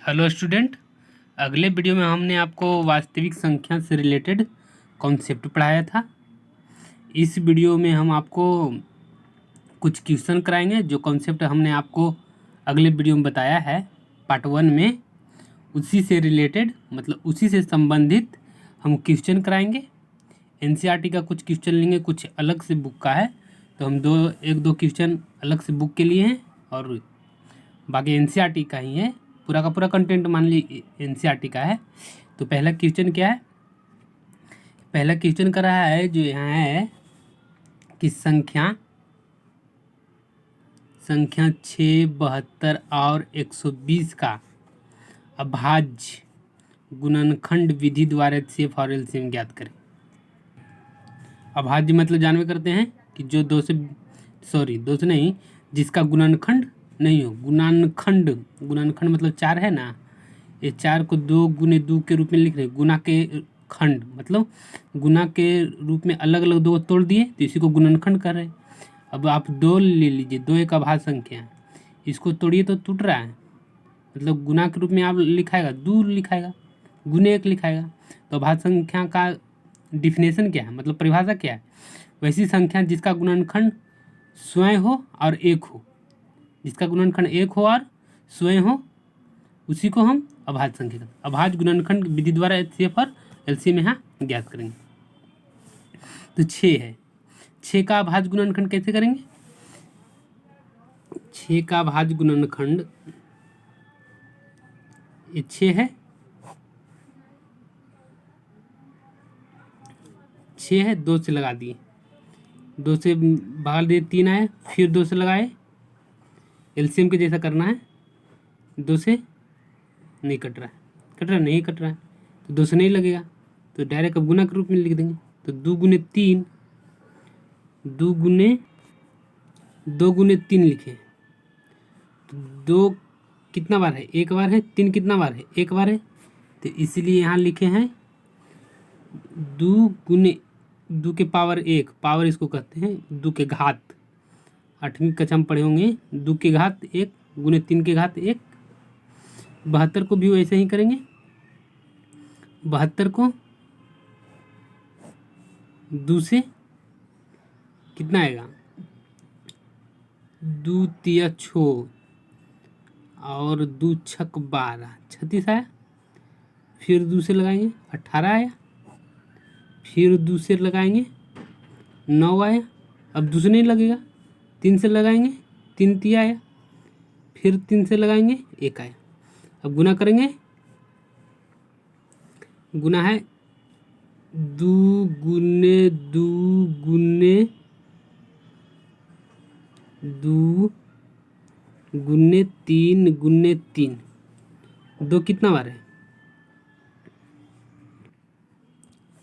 Hello student, अगले video में हमने आपको वास्तविक संख्या से रिलेटेड कॉन्सेप्ट पढ़ाया था। इस वीडियो में हम आपको कुछ क्वेश्चन कराएंगे। जो कॉन्सेप्ट हमने आपको अगले वीडियो में बताया है पार्ट 1 में, उसी से रिलेटेड मतलब उसी से संबंधित हम क्वेश्चन कराएंगे। एनसीईआरटी का कुछ क्वेश्चन लेंगे, कुछ अलग से बुक का है, तो हम एक दो क्वेश्चन अलग से बुक के लिए हैं और बाकी एनसीईआरटी का ही है। पूरा का पूरा कंटेंट मान ली एनसीईआरटी का है। तो पहला क्वेश्चन क्या है? पहला क्वेश्चन कर रहा है जो यहाँ है कि संख्या 6, 72 और 120 का अभाज्य गुणनखंड विधि द्वारा HCF और LCM ज्ञात करें। अभाज्य मतलब जानवे करते हैं कि जो दो से नहीं, जिसका गुणनखंड नहीं हो। गुणनखंड मतलब 4 है ना, ये 4 को 2 गुने 2 के रूप में लिख रहे हैं। गुना के खंड मतलब गुना के रूप में अलग अलग 2 तोड़ दिए तो इसी को गुणनखंड कर रहे हैं। अब आप 2 ले लीजिए, 2 एक अभाज्य संख्या है, इसको तोड़िए तो टूट रहा है, मतलब गुना के रूप में आप लिखाएगा 2 लिखाएगा, गुने 1 लिखाएगा। तो अभाज्य संख्या का डिफिनेशन क्या है, मतलब परिभाषा क्या है? वैसी संख्या जिसका गुणनखंड स्वयं हो और एक हो, जिसका गुणनखंड एक हो और स्वयं हो, उसी को हम अभाज्य संख्या कहते हैं। अभाज्य गुणनखंड विधि द्वारा HCF और LCM यहाँ ज्ञात करेंगे। तो 6 है, 6 का अभाज्य गुणनखंड कैसे करेंगे? 6 का अभाज्य गुणनखंड, ये 6 है, 6 है, 2 से लगा दिए, 2 से भाग दिए, 3 आए, फिर 2 से लगाए। LCM के जैसा करना है, 2 से नहीं कट रहा है, नहीं कट रहा है, तो 2 से नहीं लगेगा, तो डायरेक्ट अब गुना के रूप में लिख देंगे। तो 2 गुने 3, 2 गुने 3 लिखे, तो 2 कितना बार है? एक बार है। 3 कितना बार है? एक बार है, तो इसलिए यहाँ लिखे हैं 2 गुने 2 के पावर 1, पावर इसको कहते हैं 2 के घात। 8वीं कक्षा में पढ़े होंगे, 2 के घात 1 गुने 3 के घात 1। 72 को भी वैसे ही करेंगे, 72 को 2 से कितना आएगा? 2 तिया 6 और 2 छक 12, 36 आया। फिर 2 से लगाएंगे, 18 आया। फिर 2 से लगाएंगे, 9 आया। अब 2 से नहीं लगेगा, 3 से लगाएंगे, 3 तिया आया। फिर 3 से लगाएंगे, 1 आया। अब गुना करेंगे, गुना है 2 गुने 2 गुने 2 गुने 3 गुने 3, 2 कितना बार है?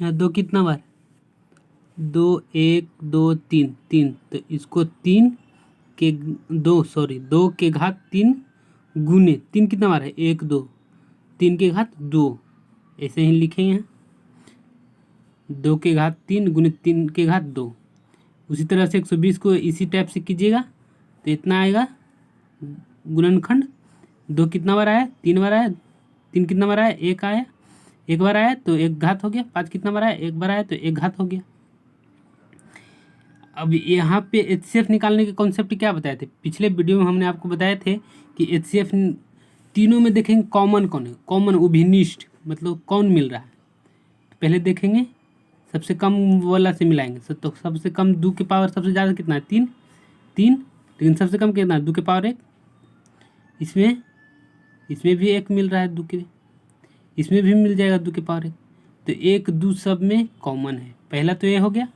यहाँ 2 कितना बार? 2 1 2 3 3, तो इसको 3 के 2 के घात 3 गुने 3 कितना बार है? 1 2, 3 के घात 2, ऐसे ही लिखें यहाँ 2 के घात 3 गुने 3 के घात 2। उसी तरह से 120 को इसी टाइप से कीजिएगा तो इतना आएगा गुणनखंड। 2 कितना बार आया? 3 बार आया। 3 कितना बार आया? 1 आया। 1 बार आया तो 1 घात हो गया। 5 कितना बार आया? 1 बार आया तो 1 घात हो गया। अब यहाँ पे HCF निकालने के कॉन्सेप्ट क्या बताए थे पिछले वीडियो में? हमने आपको बताए थे कि HCF तीनों में देखेंगे कॉमन कौन है, कॉमन उभयनिष्ठ मतलब कौन मिल रहा है। तो पहले देखेंगे सबसे कम वाला से मिलाएंगे। तो सबसे कम 2 के पावर सबसे ज़्यादा कितना है? 3 3, लेकिन सबसे कम कितना है? 2 के पावर 1। इसमें भी 1 मिल रहा है 2 के, इसमें भी मिल जाएगा 2 के पावर 1। तो 1 2 सब में कॉमन है। पहला तो ये हो गया।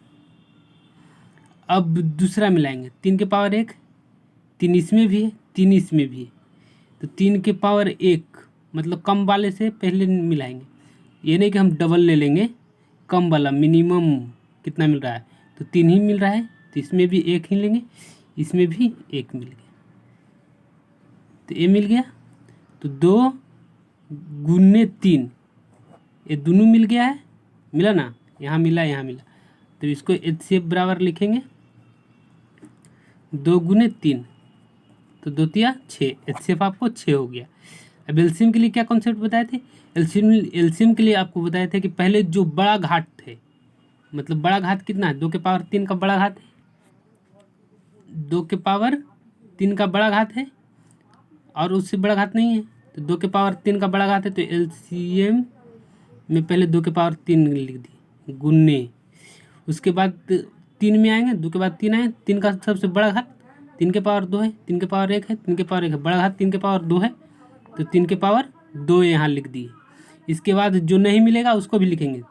अब दूसरा मिलाएंगे 3 के पावर 1, 3 इसमें भी है, 3 इसमें भी है, तो 3 के पावर 1 मतलब कम वाले से पहले मिलाएंगे। ये नहीं कि हम डबल ले लेंगे, कम वाला मिनिमम कितना मिल रहा है? तो 3 ही मिल रहा है, तो इसमें भी 1 ही लेंगे, इसमें भी 1 मिल गया, तो ये मिल गया। तो 2 गुने 3, ये दोनों मिल गया है, मिला ना, यहाँ मिला यहाँ मिला, तो इसको HCF बराबर लिखेंगे 2 गुने 3, तो 2 तिया 6, HCF आपको 6 हो गया। अब एलसीएम के लिए क्या कॉन्सेप्ट बताए थे? एलसीएम के लिए आपको बताए थे कि पहले जो बड़ा घात थे, मतलब बड़ा घात कितना है, 2 के पावर 3 का बड़ा घात है, 2 के पावर 3 का बड़ा घात है और उससे बड़ा घात नहीं है, तो 2 के पावर 3 का बड़ा घात है, तो एलसीएम में पहले 2 के पावर 3 लिख दी गुन्ने, उसके बाद 3 में आएंगे, 2 के बाद 3 आए, 3 का सबसे बड़ा घात 3 के पावर 2 है, 3 के पावर 1 है, 3 के पावर 1 है, बड़ा घात 3 के पावर 2 है, तो 3 के पावर 2 यहाँ लिख दिए। इसके बाद जो नहीं मिलेगा उसको भी लिखेंगे,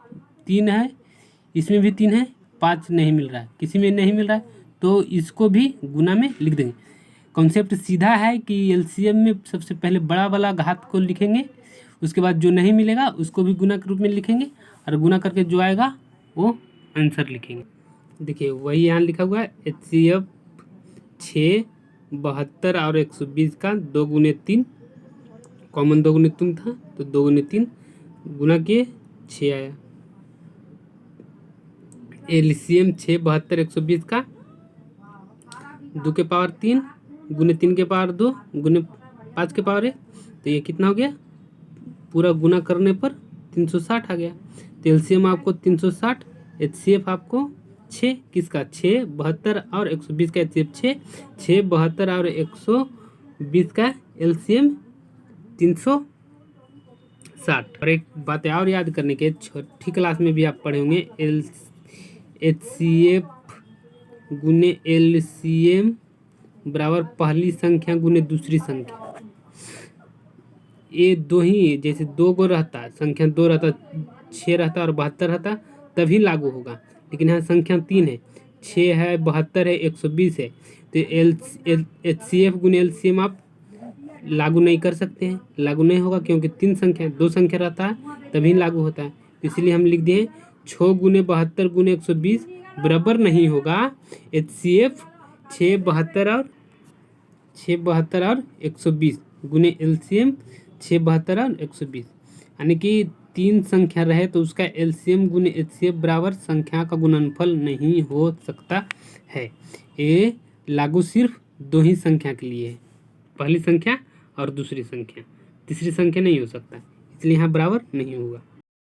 3 है, इसमें भी 3 है, 5 नहीं मिल रहा है, किसी में नहीं मिल रहा है, तो इसको भी गुना में लिख देंगे। कॉन्सेप्ट सीधा है कि एलसीएम में सबसे पहले बड़ा वाला घात को लिखेंगे, उसके बाद जो नहीं मिलेगा उसको भी गुना के रूप में लिखेंगे, और गुना करके जो आएगा वो आंसर लिखेंगे। देखिए वही यहाँ लिखा हुआ है, HCF 6, 72 और 120 का 2 गुने 3, कॉमन 2 गुने 3 था, तो 2 गुने 3 गुना के 6 आया। एलसीएम 6, 72, 120 का 2 के पावर 3 गुने 3 के पावर 2 गुने 5 के पावर 1, तो ये कितना हो गया, पूरा गुना करने पर 360 आ गया। तो एलसीएम आपको 360, HCF आपको 6 किसका, 6, 72 और 120 का HCF 6, 6, 72 और 120 का एलसीएम 360। और एक बात और याद करने के, छठी क्लास में भी आप पढ़े होंगे, HCF गुने एलसीएम बराबर पहली संख्या गुने दूसरी संख्या। ये दो ही, जैसे 2 गो रहता, संख्या 2 रहता, 6 रहता और 72 रहता, तभी लागू होगा, लेकिन यहाँ संख्या 3 है, 6 है, 72 है, 120 है, तो HCF गुने एलसीएम आप लागू नहीं कर सकते हैं, लागू नहीं होगा, क्योंकि 3 संख्या, 2 संख्या रहता है तभी लागू होता है। तो इसलिए हम लिख दिए 6 गुने 72 गुने 120 बराबर नहीं होगा HCF 6, 72 और 120 गुने एलसीएम 6, 72 और 120, यानी कि 3 संख्या रहे तो उसका एलसीएम गुने HCF बराबर संख्या का गुणनफल नहीं हो सकता है। ये लागू सिर्फ 2 ही संख्या के लिए है, पहली संख्या और दूसरी संख्या, तीसरी संख्या नहीं हो सकता, इसलिए यहाँ बराबर नहीं होगा।